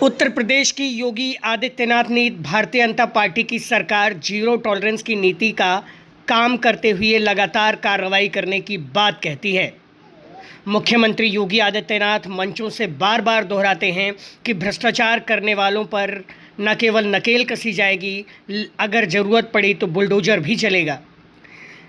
उत्तर प्रदेश की योगी आदित्यनाथ ने भारतीय जनता पार्टी की सरकार जीरो टॉलरेंस की नीति का काम करते हुए लगातार कार्रवाई करने की बात कहती है। मुख्यमंत्री योगी आदित्यनाथ मंचों से बार बार दोहराते हैं कि भ्रष्टाचार करने वालों पर न केवल नकेल कसी जाएगी, अगर ज़रूरत पड़ी तो बुलडोजर भी चलेगा।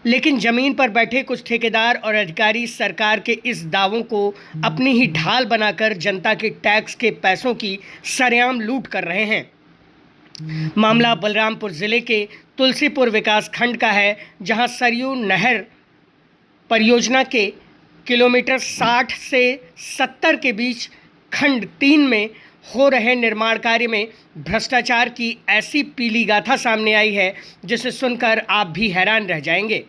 लेकिन ज़मीन पर बैठे कुछ ठेकेदार और अधिकारी सरकार के इस दावों को अपनी ही ढाल बनाकर जनता के टैक्स के पैसों की सरेआम लूट कर रहे हैं। मामला बलरामपुर ज़िले के तुलसीपुर विकास खंड का है, जहां सरयू नहर परियोजना के किलोमीटर 60 से 70 के बीच खंड 3 में हो रहे निर्माण कार्य में भ्रष्टाचार की ऐसी पीली गाथा सामने आई है जिसे सुनकर आप भी हैरान रह जाएंगे।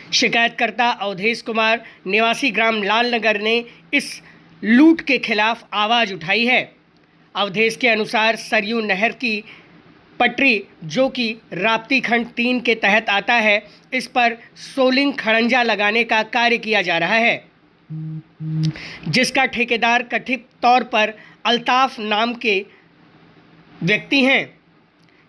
शिकायतकर्ता अवधेश कुमार निवासी ग्राम लालनगर ने इस लूट के खिलाफ आवाज़ उठाई है। अवधेश के अनुसार सरयू नहर की पटरी, जो कि राप्ती खंड 3 के तहत आता है, इस पर सोलिंग खड़ंजा लगाने का कार्य किया जा रहा है, जिसका ठेकेदार कथित तौर पर अल्ताफ नाम के व्यक्ति हैं।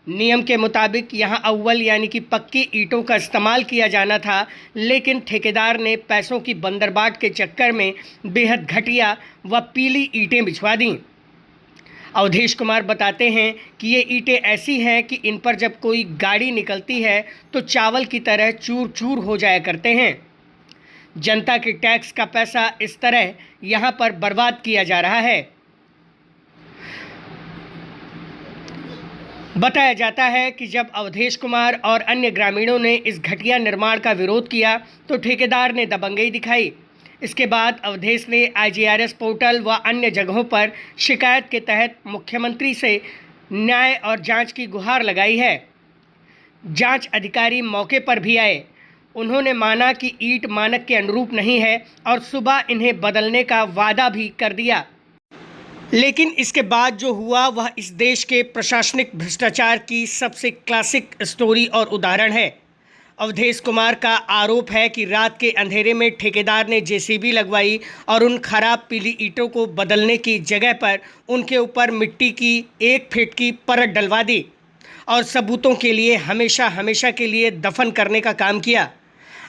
नियम के मुताबिक यहां अव्वल यानी कि पक्की ईंटों का इस्तेमाल किया जाना था, लेकिन ठेकेदार ने पैसों की बंदरबाट के चक्कर में बेहद घटिया व पीली ईंटें बिछवा दी। अवधेश कुमार बताते हैं कि ये ईंटें ऐसी हैं कि इन पर जब कोई गाड़ी निकलती है तो चावल की तरह चूर चूर हो जाया करते हैं। जनता के टैक्स का पैसा इस तरह यहाँ पर बर्बाद किया जा रहा है। बताया जाता है कि जब अवधेश कुमार और अन्य ग्रामीणों ने इस घटिया निर्माण का विरोध किया तो ठेकेदार ने दबंगई दिखाई। इसके बाद अवधेश ने IGRS पोर्टल व अन्य जगहों पर शिकायत के तहत मुख्यमंत्री से न्याय और जांच की गुहार लगाई है। जांच अधिकारी मौके पर भी आए। उन्होंने माना कि ईंट मानक के अनुरूप नहीं है और सुबह इन्हें बदलने का वादा भी कर दिया। लेकिन इसके बाद जो हुआ वह इस देश के प्रशासनिक भ्रष्टाचार की सबसे क्लासिक स्टोरी और उदाहरण है। अवधेश कुमार का आरोप है कि रात के अंधेरे में ठेकेदार ने JCB लगवाई और उन खराब पीली ईंटों को बदलने की जगह पर उनके ऊपर मिट्टी की 1 फीट की परत डलवा दी और सबूतों के लिए हमेशा के लिए दफन करने का काम किया।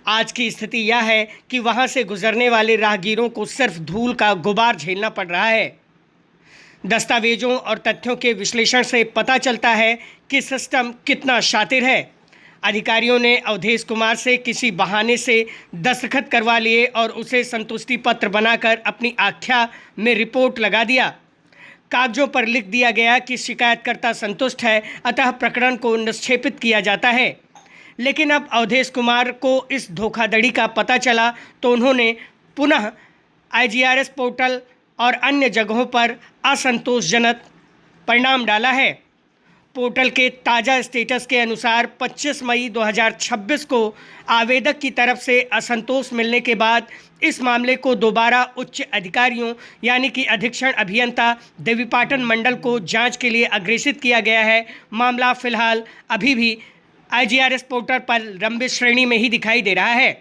आज की स्थिति यह है कि वहां से गुजरने वाले राहगीरों को सिर्फ धूल का गुबार झेलना पड़ रहा है। दस्तावेजों और तथ्यों के विश्लेषण से पता चलता है कि सिस्टम कितना शातिर है। अधिकारियों ने अवधेश कुमार से किसी बहाने से दस्तखत करवा लिए और उसे संतुष्टि पत्र बनाकर अपनी आख्या में रिपोर्ट लगा दिया। कागजों पर लिख दिया गया कि शिकायतकर्ता संतुष्ट है, अतः प्रकरण को निक्षेपित किया जाता है। लेकिन अब अवधेश कुमार को इस धोखाधड़ी का पता चला तो उन्होंने पुनः IGRS पोर्टल और अन्य जगहों पर असंतोषजनक परिणाम डाला है। पोर्टल के ताज़ा स्टेटस के अनुसार 25 मई 2026 को आवेदक की तरफ से असंतोष मिलने के बाद इस मामले को दोबारा उच्च अधिकारियों यानी कि अधीक्षण अभियंता देवीपाटन मंडल को जांच के लिए अग्रेसित किया गया है। मामला फिलहाल अभी भी IGRS पोर्टल पर लंबित श्रेणी में ही दिखाई दे रहा है।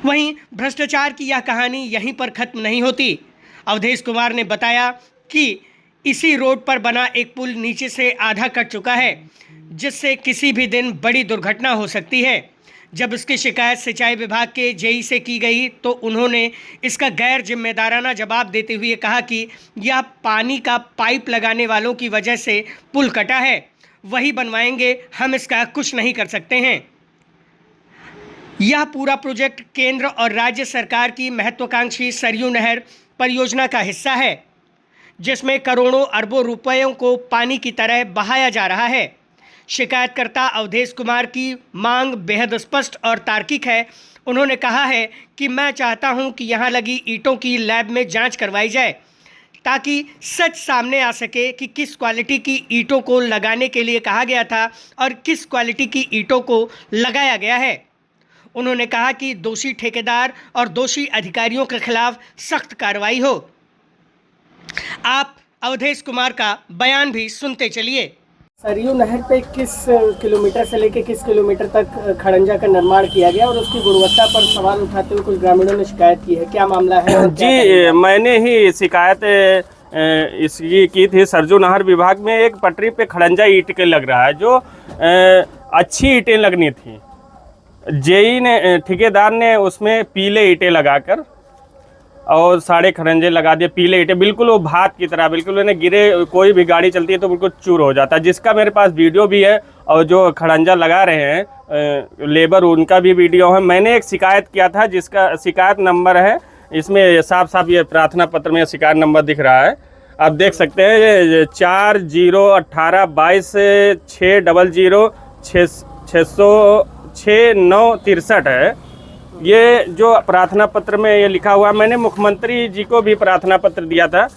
वहीं भ्रष्टाचार की यह कहानी यहीं पर खत्म नहीं होती। अवधेश कुमार ने बताया कि इसी रोड पर बना एक पुल नीचे से आधा कट चुका है, जिससे किसी भी दिन बड़ी दुर्घटना हो सकती है। जब इसकी शिकायत सिंचाई विभाग के JE से की गई तो उन्होंने इसका गैर जिम्मेदाराना जवाब देते हुए कहा कि यह पानी का पाइप लगाने वालों की वजह से पुल कटा है, वही बनवाएंगे, हम इसका कुछ नहीं कर सकते हैं। यह पूरा प्रोजेक्ट केंद्र और राज्य सरकार की महत्वाकांक्षी सरयू नहर परियोजना का हिस्सा है, जिसमें करोड़ों अरबों रुपयों को पानी की तरह बहाया जा रहा है। शिकायतकर्ता अवधेश कुमार की मांग बेहद स्पष्ट और तार्किक है। उन्होंने कहा है कि मैं चाहता हूं कि यहां लगी ईंटों की लैब में जांच करवाई जाए, ताकि सच सामने आ सके कि किस क्वालिटी की ईंटों को लगाने के लिए कहा गया था और किस क्वालिटी की ईंटों को लगाया गया है। उन्होंने कहा कि दोषी ठेकेदार और दोषी अधिकारियों के खिलाफ सख्त कार्रवाई हो। आप अवधेश कुमार का बयान भी सुनते चलिए। सरयू नहर पे किस किलोमीटर से लेकर किस किलोमीटर तक खड़ंजा का निर्माण किया गया और उसकी गुणवत्ता पर सवाल उठाते हुए कुछ ग्रामीणों ने शिकायत की है, क्या मामला है? जी, मैंने ही शिकायत इसकी की थी सरजू नहर विभाग में। एक पटरी पे खड़ंजा ईंट के लग रहा है, जो अच्छी ईंटें लगनी थी। जेई ने, ठेकेदार ने उसमें पीले ईंटें लगाकर और साढ़े खड़ंजे लगा दिए, पीले ईंटें बिल्कुल वो भात की तरह, बिल्कुल उन्हें गिरे, कोई भी गाड़ी चलती है तो बिल्कुल चूर हो जाता है, जिसका मेरे पास वीडियो भी है। और जो खड़ंजा लगा रहे हैं लेबर, उनका भी वीडियो है। मैंने एक शिकायत किया था, जिसका शिकायत नंबर है, इसमें साफ साफ ये प्रार्थना पत्र में शिकायत नंबर दिख रहा है, आप देख सकते हैं। ये 4018/600-60963 है। ये जो प्रार्थना पत्र में ये लिखा हुआ, मैंने मुख्यमंत्री जी को भी प्रार्थना पत्र दिया था,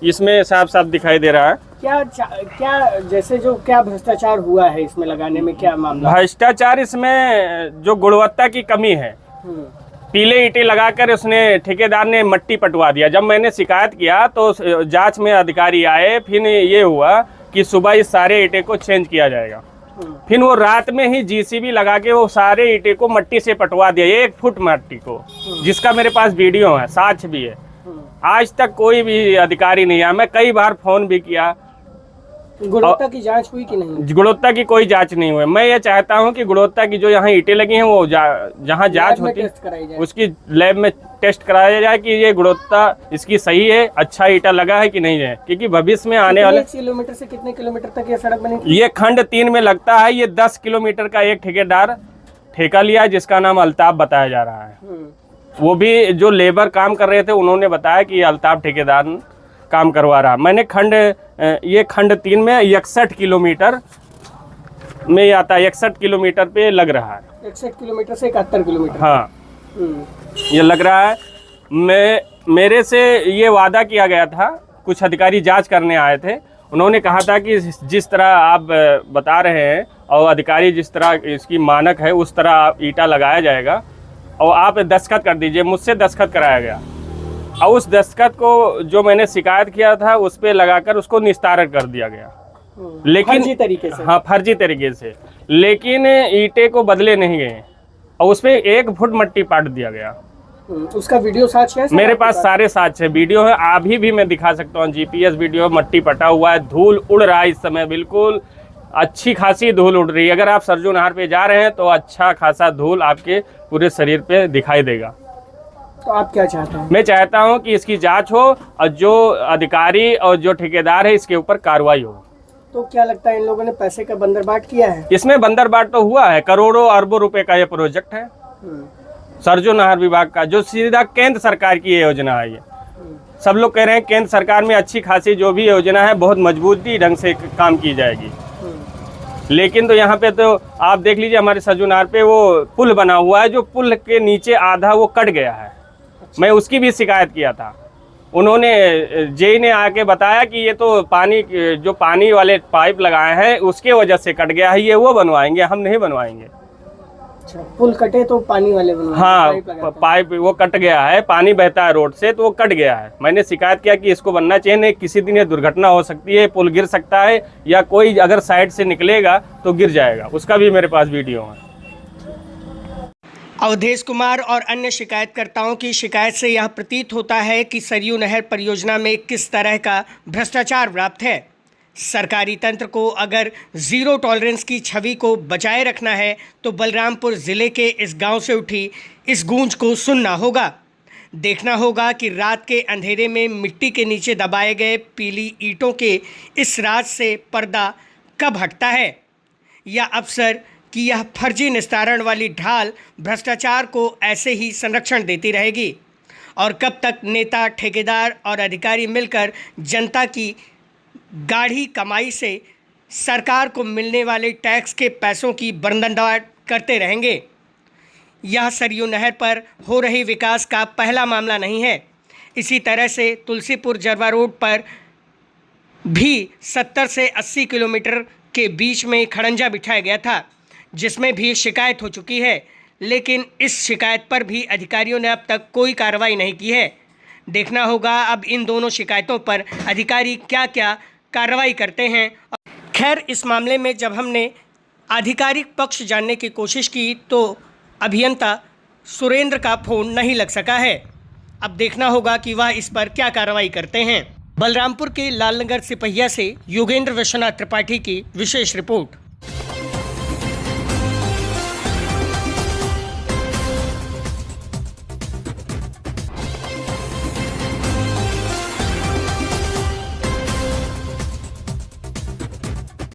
इसमें साफ साफ दिखाई दे रहा है। क्या जैसे जो क्या भ्रष्टाचार हुआ है इसमें लगाने में, क्या मामला? भ्रष्टाचार इसमें जो गुणवत्ता की कमी है, पीले ईंटें लगाकर उसने, ठेकेदार ने मट्टी पटवा दिया। जब मैंने शिकायत किया तो जांच में अधिकारी आए, फिर ये हुआ कि सुबह इस सारे ईंटें को चेंज किया जाएगा। फिर वो रात में ही जीसीबी लगा के वो सारे ईंटें को मट्टी से पटवा दिया, 1 फुट मट्टी को, जिसका मेरे पास वीडियो है, साक्ष्य भी है। आज तक कोई भी अधिकारी नहीं आया। मैं कई बार फोन भी किया। गुणवत्ता की जांच हुई कि नहीं? गुणवत्ता की कोई जांच नहीं हुई। मैं ये चाहता हूं कि गुणवत्ता की जो यहाँ ईंटें लगी हैं वो जहाँ जांच होती है उसकी लैब में टेस्ट कराया जाए कि ये गुणवत्ता इसकी सही है, अच्छा ईंटा लगा है कि नहीं है, क्योंकि भविष्य में आने वाले किलोमीटर से कितने किलोमीटर तक ये सड़क बनी? ये खंड 3 में लगता है। ये 10 किलोमीटर का एक ठेकेदार ठेका लिया है, जिसका नाम अल्ताफ बताया जा रहा है। वो भी जो लेबर काम कर रहे थे उन्होंने बताया कि अल्ताफ ठेकेदार काम करवा रहा। मैंने ये खंड 3 में 61 किलोमीटर में आता है, 61 किलोमीटर पे लग रहा है। 61 किलोमीटर से 71 किलोमीटर, हाँ ये लग रहा है। मेरे से ये वादा किया गया था, कुछ अधिकारी जांच करने आए थे, उन्होंने कहा था कि जिस तरह आप बता रहे हैं और अधिकारी जिस तरह इसकी मानक है उस तरह ईंटा लगाया जाएगा और आप दस्तखत कर दीजिए। मुझसे दस्तखत कराया गया और उस दस्तखत को जो मैंने शिकायत किया था उस पे लगाकर उसको निस्तारण कर दिया गया, लेकिन फर्जी तरीके से। हाँ, फर्जी तरीके से। लेकिन ईंटे को बदले नहीं गए और उसपे 1 फुट मट्टी पाट दिया गया। उसका वीडियो साक्ष्य है मेरे पास, सारे साक्ष्य है, वीडियो है, अभी भी मैं दिखा सकता हूँ। जीपीएस वीडियो, मट्टी पटा हुआ है, धूल उड़ रहा है इस समय, बिल्कुल अच्छी खासी धूल उड़ रही है। अगर आप सरजू नहर पे जा रहे हैं तो अच्छा खासा धूल आपके पूरे शरीर पे दिखाई देगा। तो आप क्या चाहते हैं? मैं चाहता हूं कि इसकी जांच हो और जो अधिकारी और जो ठेकेदार है इसके ऊपर कार्रवाई हो। तो क्या लगता है इन लोगों ने पैसे का बंदरबाट किया है? इसमें बंदरबाट तो हुआ है, करोड़ों अरबों रुपए का ये प्रोजेक्ट है सरजू नहर विभाग का, जो सीधा केंद्र सरकार की योजना है। ये सब लोग कह रहे हैं केंद्र सरकार में अच्छी खासी जो भी योजना है बहुत मजबूती ढंग से काम की जाएगी, लेकिन तो यहाँ पे तो आप देख लीजिए, हमारे सरजू नहर पे वो पुल बना हुआ है, जो पुल के नीचे आधा वो कट गया है। मैं उसकी भी शिकायत किया था। उन्होंने, जेई ने आके बताया कि ये तो जो पानी वाले पाइप लगाए हैं उसके वजह से कट गया है, ये वो बनवाएंगे, हम नहीं बनवाएंगे। अच्छा, पुल कटे तो पानी वाले बनवाएंगे? हाँ, पाइप वो कट गया है, पानी बहता है रोड से तो वो कट गया है। मैंने शिकायत किया कि इसको बनना चाहिए, नहीं किसी दिन ये दुर्घटना हो सकती है, पुल गिर सकता है या कोई अगर साइड से निकलेगा तो गिर जाएगा। उसका भी मेरे पास वीडियो है। अवधेश कुमार और अन्य शिकायतकर्ताओं की शिकायत से यह प्रतीत होता है कि सरयू नहर परियोजना में किस तरह का भ्रष्टाचार व्याप्त है। सरकारी तंत्र को अगर ज़ीरो टॉलरेंस की छवि को बचाए रखना है तो बलरामपुर ज़िले के इस गांव से उठी इस गूंज को सुनना होगा। देखना होगा कि रात के अंधेरे में मिट्टी के नीचे दबाए गए पीली ईंटों के इस राज से पर्दा कब हटता है, या अफसर कि यह फर्जी निस्तारण वाली ढाल भ्रष्टाचार को ऐसे ही संरक्षण देती रहेगी, और कब तक नेता, ठेकेदार और अधिकारी मिलकर जनता की गाढ़ी कमाई से सरकार को मिलने वाले टैक्स के पैसों की बरदंडाट करते रहेंगे। यह सरयू नहर पर हो रही विकास का पहला मामला नहीं है। इसी तरह से तुलसीपुर जरवा रोड पर भी 70 से 80 किलोमीटर के बीच में खड़ंजा बिठाया गया था, जिसमें भी शिकायत हो चुकी है, लेकिन इस शिकायत पर भी अधिकारियों ने अब तक कोई कार्रवाई नहीं की है। देखना होगा अब इन दोनों शिकायतों पर अधिकारी क्या क्या कार्रवाई करते हैं। खैर, इस मामले में जब हमने आधिकारिक पक्ष जानने की कोशिश की तो अभियंता सुरेंद्र का फ़ोन नहीं लग सका है। अब देखना होगा कि वह इस पर क्या कार्रवाई करते हैं। बलरामपुर के लालनगर सिपहिया से योगेंद्र विश्वनाथ त्रिपाठी की विशेष रिपोर्ट।